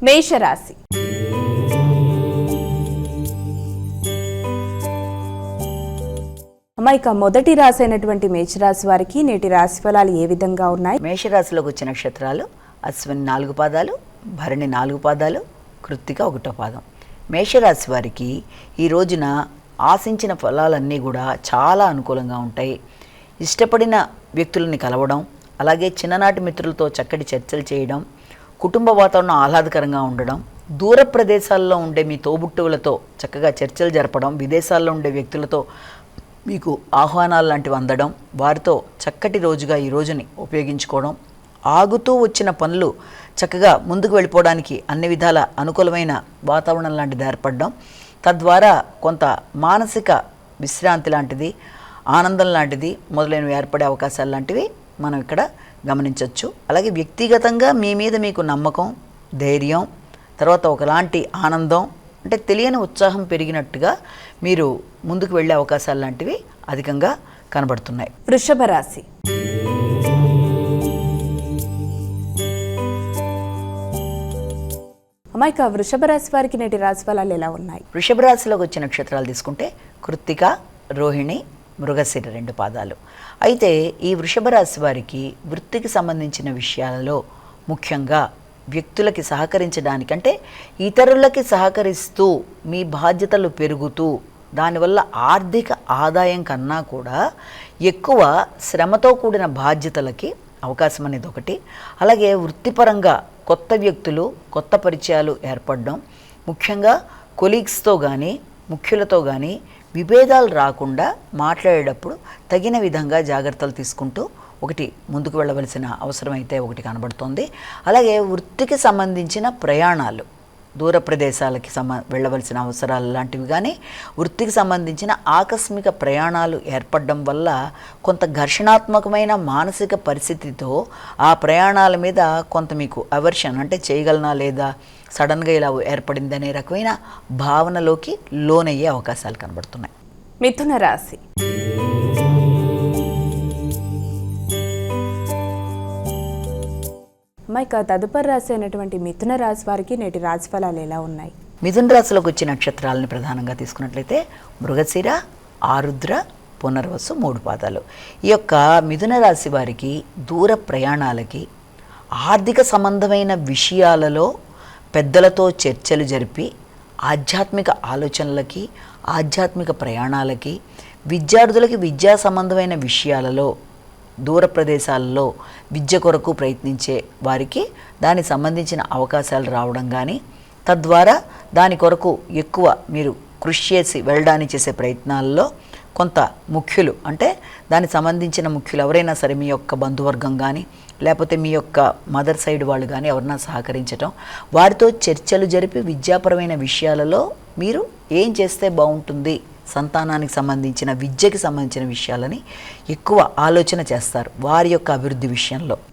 మేషరాశి. ఇక మొదటి రాశి అయినటువంటి మేషరాశి వారికి నేటి రాశి ఫలాలు ఏ విధంగా ఉన్నాయి? మేషరాశిలోకి వచ్చే నక్షత్రాలు అశ్విని 4 పాదాలు, భరణి 4 పాదాలు, కృత్తిక 1వ పాదం. మేషరాశి వారికి ఈ రోజున ఆశించిన ఫలాలన్నీ కూడా చాలా అనుకూలంగా ఉంటాయి. ఇష్టపడిన వ్యక్తులని కలవడం, అలాగే చిన్ననాటి మిత్రులతో చక్కటి చర్చలు చేయడం, కుటుంబ వాతావరణం ఆహ్లాదకరంగా ఉండడం, దూర ప్రదేశాల్లో ఉండే మీ తోబుట్టువులతో చక్కగా చర్చలు జరపడం, విదేశాల్లో ఉండే వ్యక్తులతో మీకు ఆహ్వానాలు లాంటివి అందడం, వారితో చక్కటి రోజుగా ఈ రోజుని ఉపయోగించుకోవడం, ఆగుతూ వచ్చిన పనులు చక్కగా ముందుకు వెళ్ళిపోవడానికి అన్ని విధాల అనుకూలమైన వాతావరణం లాంటిది ఏర్పడడం, తద్వారా కొంత మానసిక విశ్రాంతి లాంటిది, ఆనందం లాంటిది మొదలైనవి ఏర్పడే అవకాశాలు లాంటివి మనం ఇక్కడ గమనించవచ్చు. అలాగే వ్యక్తిగతంగా మీ మీద మీకు నమ్మకం, ధైర్యం, తర్వాత ఒకలాంటి ఆనందం, అంటే తెలియని ఉత్సాహం పెరిగినట్టుగా మీరు ముందుకు వెళ్ళే అవకాశాలు లాంటివి అధికంగా కనబడుతున్నాయి. వృషభ రాశి. ఇక వృషభ రాశి వారికి నేటి రాశి ఫలాలు ఎలా ఉన్నాయి? వృషభ రాశిలోకి వచ్చే నక్షత్రాలు తీసుకుంటే కృత్తిక, రోహిణి, మృగశిర 2 పాదాలు. అయితే ఈ వృషభ రాశి వారికి వృత్తికి సంబంధించిన విషయాలలో ముఖ్యంగా వ్యక్తులకి సహకరించడానికి, అంటే ఇతరులకి సహకరిస్తూ మీ బాధ్యతలు పెరుగుతూ దానివల్ల ఆర్థిక ఆదాయం కన్నా కూడా ఎక్కువ శ్రమతో కూడిన బాధ్యతలకి అవకాశం అనేది ఒకటి. అలాగే వృత్తిపరంగా కొత్త వ్యక్తులు, కొత్త పరిచయాలు ఏర్పడడం, ముఖ్యంగా కొలీగ్స్తో కానీ ముఖ్యులతో కానీ విభేదాలు రాకుండా మాట్లాడేటప్పుడు తగిన విధంగా జాగ్రత్తలు తీసుకుంటూ ఒకటి ముందుకు వెళ్ళవలసిన అవసరం అయితే ఒకటి కనబడుతోంది. అలాగే వృత్తికి సంబంధించిన ప్రయాణాలు, దూర ప్రదేశాలకి వెళ్ళవలసిన అవసరాలు లాంటివి కానీ, వృత్తికి సంబంధించిన ఆకస్మిక ప్రయాణాలు ఏర్పడడం వల్ల కొంత ఘర్షణాత్మకమైన మానసిక పరిస్థితితో ఆ ప్రయాణాల మీద కొంత మీకు అవర్షన్, అంటే చేయగలనా లేదా, సడన్గా ఇలా ఏర్పడింది అనే రకమైన భావనలోకి లోనయ్యే అవకాశాలు కనబడుతున్నాయి. మిథున రాశి. ఇక తదుపరి రాశి అయినటువంటి మిథున రాశి వారికి నేటి రాశి ఫలాలు ఎలా ఉన్నాయి? మిథున రాశిలోకి వచ్చే నక్షత్రాలని ప్రధానంగా తీసుకున్నట్లయితే మృగశిర, ఆరుద్ర, పునర్వసు 3 పాదాలు. ఈ యొక్క మిథున రాశి వారికి దూర ప్రయాణాలకి, ఆర్థిక సంబంధమైన విషయాలలో పెద్దలతో చర్చలు జరిపి ఆధ్యాత్మిక ఆలోచనలకి, ఆధ్యాత్మిక ప్రయాణాలకి, విద్యార్థులకి విద్యా సంబంధమైన విషయాలలో, దూర ప్రదేశాలలో విద్య కొరకు ప్రయత్నించే వారికి దానికి సంబంధించిన అవకాశాలు రావడం కానీ, తద్వారా దాని కొరకు ఎక్కువ మీరు కృషి చేసి వెళ్ళడానికి చేసే ప్రయత్నాల్లో కొంత ముఖ్యులు, అంటే దానికి సంబంధించిన ముఖ్యులు ఎవరైనా సరే, మీ యొక్క బంధువర్గం కానీ లేకపోతే మీ యొక్క మదర్ సైడ్ వాళ్ళు కానీ ఎవరైనా సహకరించటం, వారితో చర్చలు జరిపి విద్యాపరమైన విషయాలలో మీరు ఏం చేస్తే బాగుంటుంది, సంతానానికి సంబంధించిన విద్యకి సంబంధించిన విషయాలని ఎక్కువ ఆలోచన చేస్తారు వారి యొక్క అభివృద్ధి విషయంలో.